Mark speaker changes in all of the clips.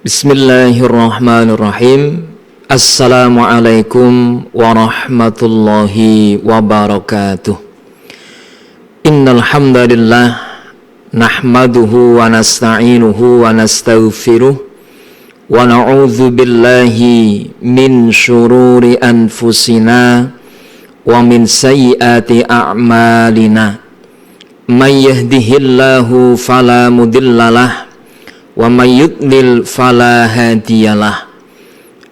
Speaker 1: Bismillahirrahmanirrahim. Assalamualaikum warahmatullahi wabarakatuh. Innal hamdalillah nahmaduhu wa nasta'inuhu wa nastaghfiruh wa na'udzu billahi min syururi anfusina wa min sayyiati a'malina. May yahdihillahu fala mudhillalah wa may yudlil fala hadiyalah.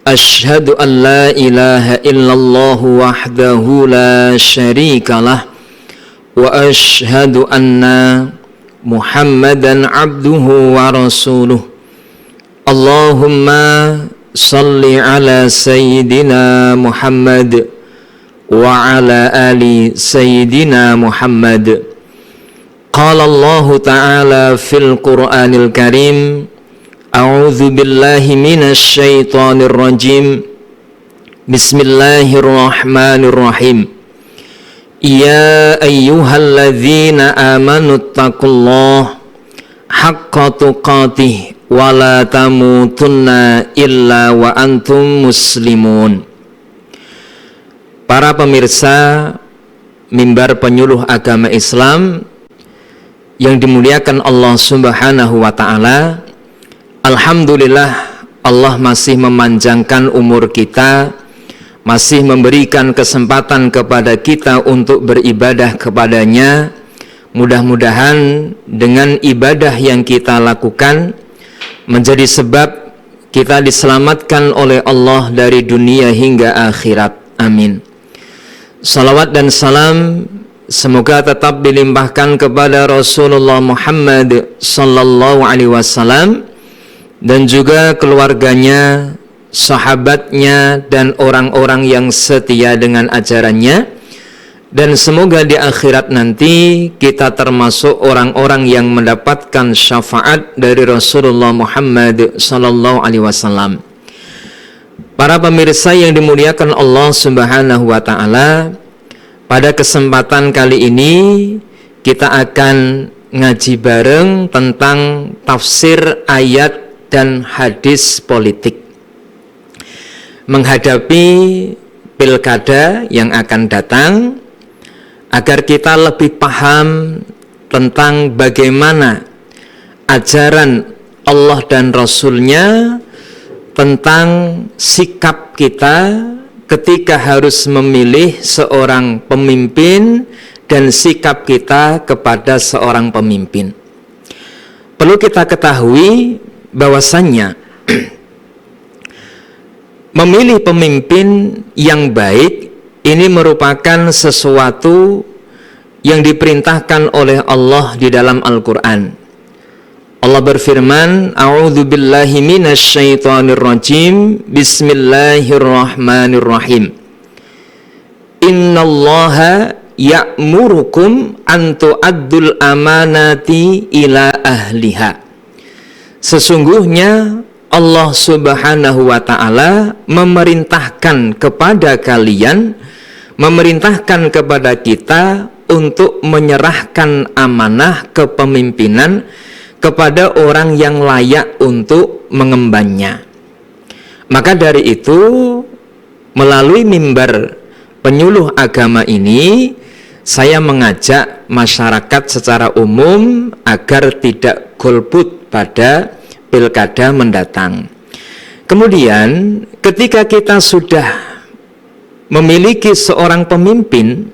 Speaker 1: Asyhadu an la ilaha illallah wahdahu la syarikalah wa asyhadu anna Muhammadan abduhu wa rasuluh. Allahumma salli ala sayyidina Muhammad wa ala ali sayyidina Muhammad. Qala Allah Ta'ala fil Qur'anil Karim, A'udzu billahi minasy syaithanir rajim. Bismillahirrahmanirrahim. Ya ayyuhalladzina amanu taqullaha haqqa tuqatih wa la tamutunna illa wa antum muslimun. Para pemirsa mimbar penyuluh agama Islam yang dimuliakan Allah Subhanahu wa ta'ala, alhamdulillah Allah masih memanjangkan umur kita, masih memberikan kesempatan kepada kita untuk beribadah kepadanya. Mudah-mudahan dengan ibadah yang kita lakukan menjadi sebab kita diselamatkan oleh Allah dari dunia hingga akhirat. Amin. Salawat dan salam semoga tetap dilimpahkan kepada Rasulullah Muhammad sallallahu alaihi wasallam dan juga keluarganya, sahabatnya dan orang-orang yang setia dengan ajarannya. Dan semoga di akhirat nanti kita termasuk orang-orang yang mendapatkan syafaat dari Rasulullah Muhammad sallallahu alaihi wasallam. Para pemirsa yang dimuliakan Allah Subhanahu wa taala, pada kesempatan kali ini kita akan ngaji bareng tentang tafsir ayat dan hadis politik. Menghadapi pilkada yang akan datang, agar kita lebih paham tentang bagaimana ajaran Allah dan Rasul-Nya tentang sikap kita ketika harus memilih seorang pemimpin dan sikap kita kepada seorang pemimpin. Perlu kita ketahui bahwasannya memilih pemimpin yang baik ini merupakan sesuatu yang diperintahkan oleh Allah di dalam Al-Quran. Allah berfirman, A'udzu billahi minasy syaithanir rajim. Bismillahirrahmanirrahim. Innallaha ya'murukum an tu'addul amanati ila ahliha. Sesungguhnya Allah Subhanahu wa ta'ala memerintahkan kepada kalian, memerintahkan kepada kita untuk menyerahkan amanah kepemimpinan kepada orang yang layak untuk mengembannya. Maka dari itu, melalui mimbar penyuluh agama ini, saya mengajak masyarakat secara umum agar tidak golput pada pilkada mendatang. Kemudian, ketika kita sudah memiliki seorang pemimpin,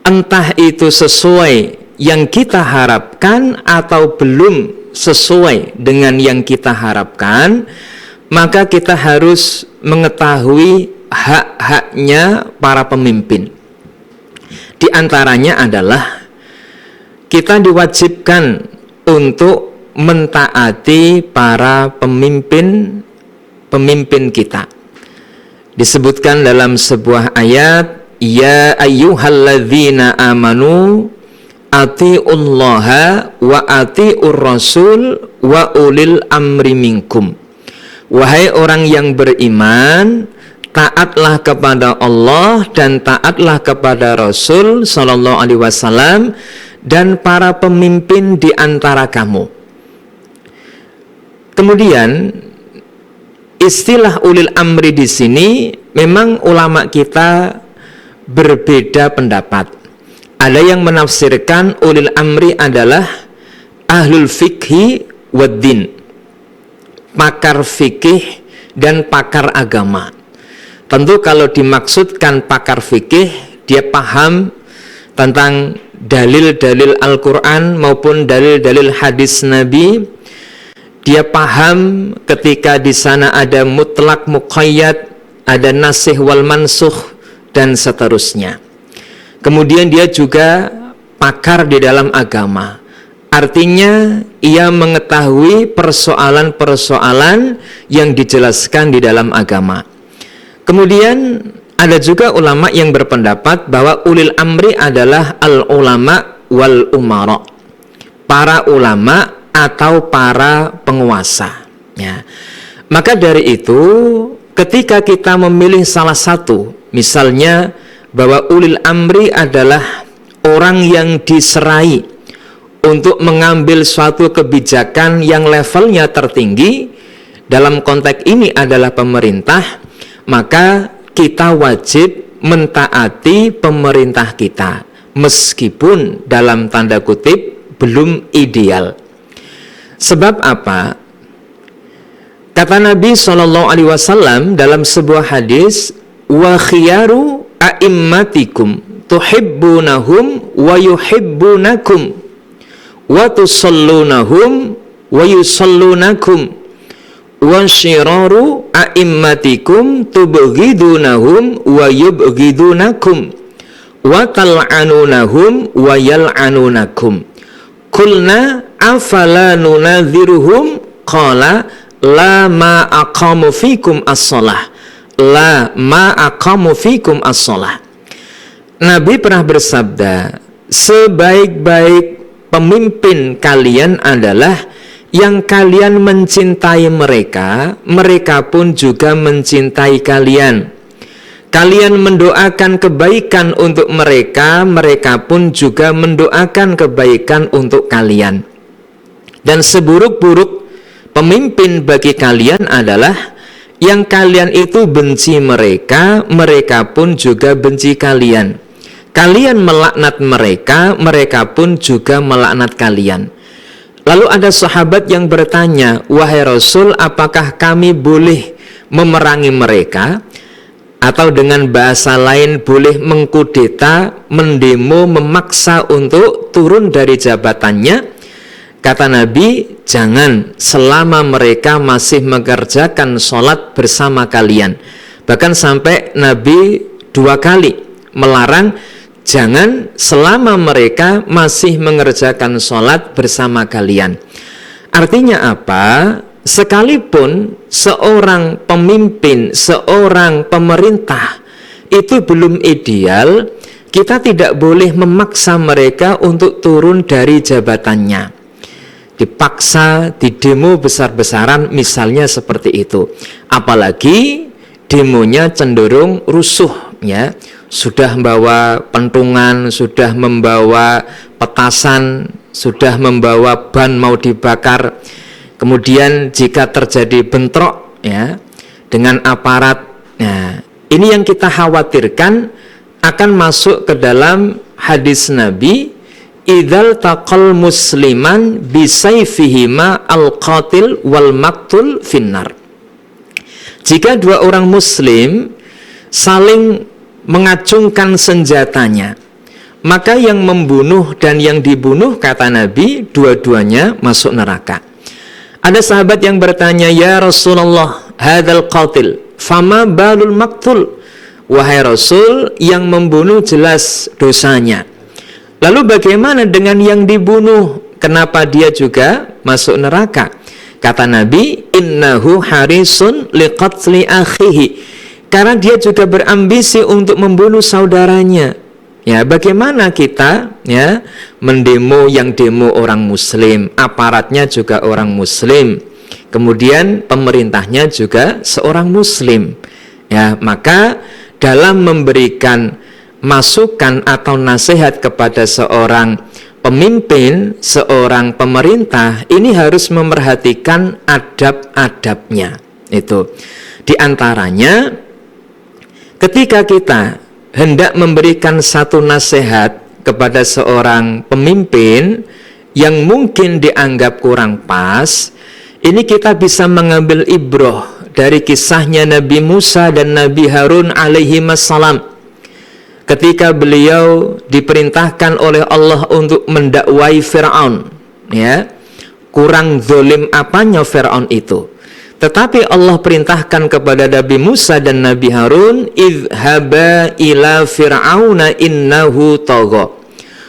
Speaker 1: entah itu sesuai yang kita harapkan atau belum sesuai dengan yang kita harapkan, maka kita harus mengetahui hak-haknya para pemimpin. Di antaranya adalah kita diwajibkan untuk mentaati para pemimpin kita. Disebutkan dalam sebuah ayat, Ya ayyuhalladzina amanu atiullaha wa atiur rasul wa ulil amri minkum. Wahai orang yang beriman, taatlah kepada Allah dan taatlah kepada Rasul sallallahu alaihi wasallam dan para pemimpin di antara kamu. Kemudian istilah ulil amri di sini memang ulama kita berbeda pendapat. Ada yang menafsirkan ulil amri adalah ahlul fikhi waddin, pakar fikih dan pakar agama. Tentu kalau dimaksudkan pakar fikih, dia paham tentang dalil-dalil Al-Quran maupun dalil-dalil hadis Nabi. Dia paham ketika di sana ada mutlak muqayyad, ada nasih wal mansukh dan seterusnya. Kemudian dia juga pakar di dalam agama. Artinya ia mengetahui persoalan-persoalan yang dijelaskan di dalam agama. Kemudian ada juga ulama yang berpendapat bahwa ulil amri adalah al-ulama wal umara, para ulama atau para penguasa, ya. Maka dari itu ketika kita memilih salah satu, misalnya bahwa ulil amri adalah orang yang diserai untuk mengambil suatu kebijakan yang levelnya tertinggi, dalam konteks ini adalah pemerintah, maka kita wajib mentaati pemerintah kita meskipun dalam tanda kutip belum ideal. Sebab apa? Kata Nabi SAW dalam sebuah hadis, wa khiyaru a'immatikum tuhibbunahum wa yuhibbunakum wa tusallunahum wa yusallunakum wa syiraru a'immatikum tubghidunahum wa yubghidunakum wa tal'anunahum wa yal'anunakum. Qulna afala nunadhiruhum qala la ma aqamu fikum as-shalah, la ma aqamu fikum as-shalah. Nabi pernah bersabda, sebaik-baik pemimpin kalian adalah yang kalian mencintai mereka, mereka pun juga mencintai kalian. Kalian mendoakan kebaikan untuk mereka, mereka pun juga mendoakan kebaikan untuk kalian. Dan seburuk-buruk pemimpin bagi kalian adalah yang kalian itu benci mereka, mereka pun juga benci kalian. Kalian melaknat mereka, mereka pun juga melaknat kalian. Lalu ada sahabat yang bertanya, wahai Rasul, apakah kami boleh memerangi mereka? Atau dengan bahasa lain boleh mengkudeta, mendemo, memaksa untuk turun dari jabatannya? Kata Nabi, jangan selama mereka masih mengerjakan sholat bersama kalian. Bahkan sampai Nabi 2 kali melarang, jangan selama mereka masih mengerjakan sholat bersama kalian. Artinya apa? Sekalipun seorang pemimpin, seorang pemerintah itu belum ideal, kita tidak boleh memaksa mereka untuk turun dari jabatannya. Dipaksa, didemo besar-besaran, misalnya seperti itu. Apalagi demonya cenderung rusuh, ya. Sudah membawa pentungan, sudah membawa petasan, sudah membawa ban mau dibakar. Kemudian jika terjadi bentrok, ya, dengan aparat, nah, ini yang kita khawatirkan akan masuk ke dalam hadis Nabi, idzal taqal musliman bisayfihima al-qatil wal maqtul finnar. Jika dua orang muslim saling mengacungkan senjatanya, maka yang membunuh dan yang dibunuh, kata Nabi, dua-duanya masuk neraka. Ada sahabat yang bertanya, ya Rasulullah, hadzal qatil, fama balul maqtul? Wahai Rasul, yang membunuh jelas dosanya. Lalu bagaimana dengan yang dibunuh? Kenapa dia juga masuk neraka? Kata Nabi, innahu harisun liqatli akhihi. Karena dia juga berambisi untuk membunuh saudaranya. Ya, bagaimana kita, ya, mendemo yang demo orang muslim, aparatnya juga orang muslim, kemudian pemerintahnya juga seorang muslim. Ya, maka dalam memberikan masukan atau nasihat kepada seorang pemimpin, seorang pemerintah ini harus memerhatikan adab-adabnya. Itu di antaranya ketika kita hendak memberikan satu nasihat kepada seorang pemimpin yang mungkin dianggap kurang pas, ini kita bisa mengambil ibroh dari kisahnya Nabi Musa dan Nabi Harun alaihi wassalam. Ketika beliau diperintahkan oleh Allah untuk mendakwai Fir'aun, ya, kurang zalim apanya Fir'aun itu. Tetapi Allah perintahkan kepada Nabi Musa dan Nabi Harun, idhaba ila fir'auna innahu tagha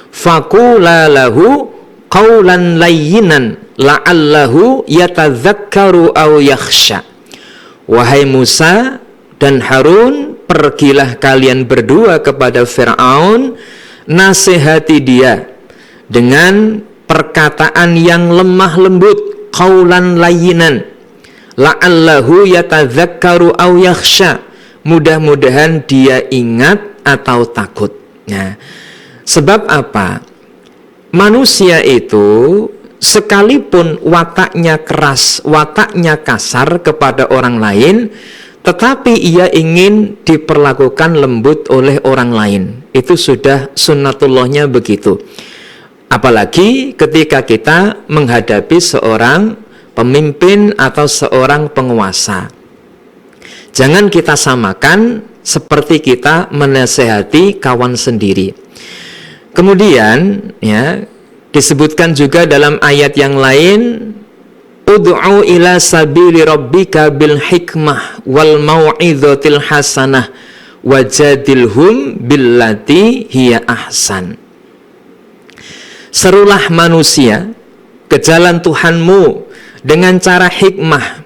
Speaker 1: faqula lahu qawlan layyinan la'allahu yatadzakkaru aw yakhsha. Wahai Musa dan Harun, pergilah kalian berdua kepada Fir'aun, nasihati dia dengan perkataan yang lemah lembut, qaulan layyinan, la'allahu yatadzakkaru aw yakhsha, mudah-mudahan dia ingat atau takut. Nah, sebab apa? Manusia itu sekalipun wataknya keras, wataknya kasar kepada orang lain, tetapi ia ingin diperlakukan lembut oleh orang lain. Itu sudah sunnatullahnya begitu. Apalagi ketika kita menghadapi seorang pemimpin atau seorang penguasa. Jangan kita samakan seperti kita menasehati kawan sendiri. Kemudian ya, disebutkan juga dalam ayat yang lain, ud'u ila sabili rabbika bil hikmah wal mau'izatil hasanah wajadilhum billati hiya ahsan. Serulah manusia ke jalan Tuhanmu dengan cara hikmah.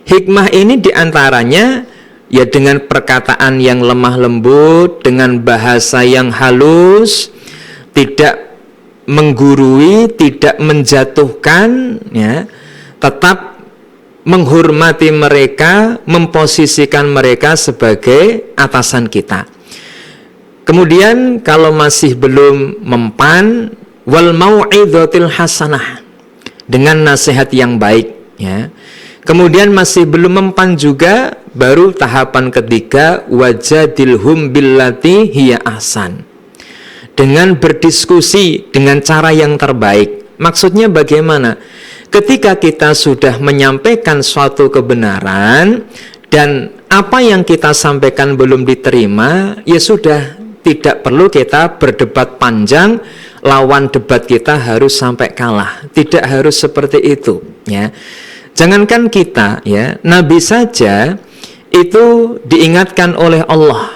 Speaker 1: Hikmah ini diantaranya ya dengan perkataan yang lemah lembut, dengan bahasa yang halus, tidak menggurui, tidak menjatuhkan, ya, tetap menghormati mereka, memposisikan mereka sebagai atasan kita. Kemudian kalau masih belum mempan, wal mau'izatil hasanah, dengan nasihat yang baik, ya. Kemudian masih belum mempan juga, baru tahapan ketiga, wajadilhum billati hiya ahsan, dengan berdiskusi dengan cara yang terbaik. Maksudnya bagaimana? Ketika kita sudah menyampaikan suatu kebenaran dan apa yang kita sampaikan belum diterima, ya sudah, tidak perlu kita berdebat panjang, lawan debat kita harus sampai kalah. Tidak harus seperti itu, ya. Jangankan kita, ya, Nabi saja itu diingatkan oleh Allah,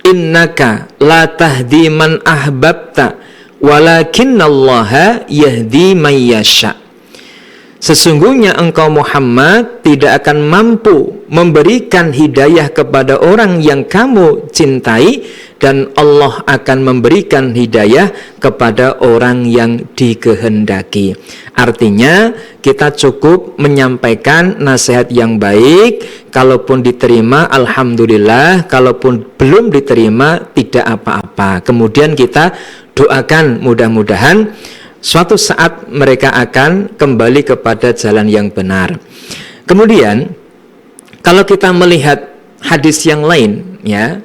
Speaker 1: innaka la tahdi man ahbabta walakinnallaha yahdi man yasha. Sesungguhnya engkau Muhammad tidak akan mampu memberikan hidayah kepada orang yang kamu cintai, dan Allah akan memberikan hidayah kepada orang yang dikehendaki. Artinya kita cukup menyampaikan nasihat yang baik, kalaupun diterima alhamdulillah, kalaupun belum diterima tidak apa-apa. Kemudian kita doakan mudah-mudahan suatu saat mereka akan kembali kepada jalan yang benar. Kemudian kalau kita melihat hadis yang lain, ya,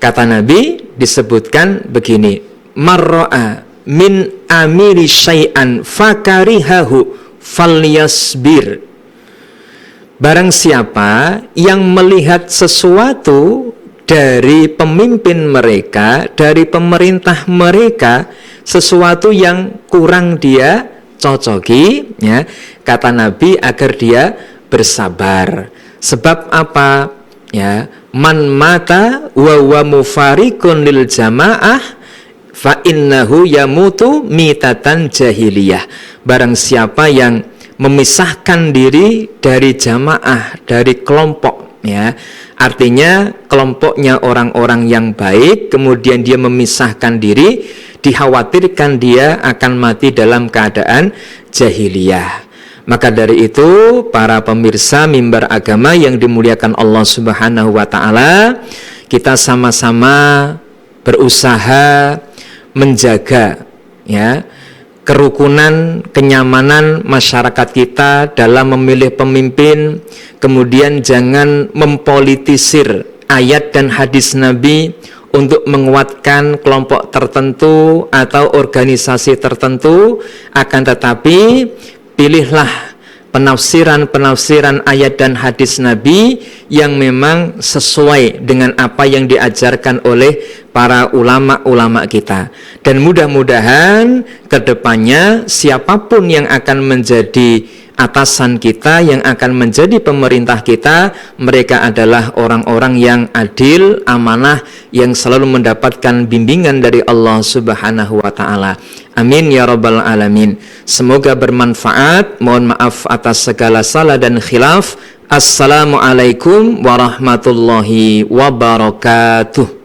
Speaker 1: kata Nabi disebutkan begini, marra'a min amiri syai'an fakarihahu falyasbir. Barang siapa yang melihat sesuatu dari pemimpin mereka, dari pemerintah mereka, sesuatu yang kurang dia cocoki, ya, kata Nabi agar dia bersabar. Sebab apa? Ya, man mata wa huwa mufariqun lil jamaah fa innahu yamutu mitatan jahiliyah. Barang siapa yang memisahkan diri dari jamaah, dari kelompok, ya, artinya kelompoknya orang-orang yang baik, kemudian dia memisahkan diri, dikhawatirkan dia akan mati dalam keadaan jahiliyah. Maka dari itu, para pemirsa mimbar agama yang dimuliakan Allah Subhanahu wa ta'ala, kita sama-sama berusaha menjaga, ya, kerukunan, kenyamanan masyarakat kita dalam memilih pemimpin. Kemudian jangan mempolitisir ayat dan hadis Nabi untuk menguatkan kelompok tertentu atau organisasi tertentu, akan tetapi pilihlah penafsiran ayat dan hadis Nabi yang memang sesuai dengan apa yang diajarkan oleh para ulama-ulama kita. Dan mudah-mudahan kedepannya siapapun yang akan menjadi atasan kita, yang akan menjadi pemerintah kita, mereka adalah orang-orang yang adil, amanah, yang selalu mendapatkan bimbingan dari Allah Subhanahu wa ta'ala. Amin ya rabbal alamin. Semoga bermanfaat. Mohon maaf atas segala salah dan khilaf. Assalamualaikum warahmatullahi wabarakatuh.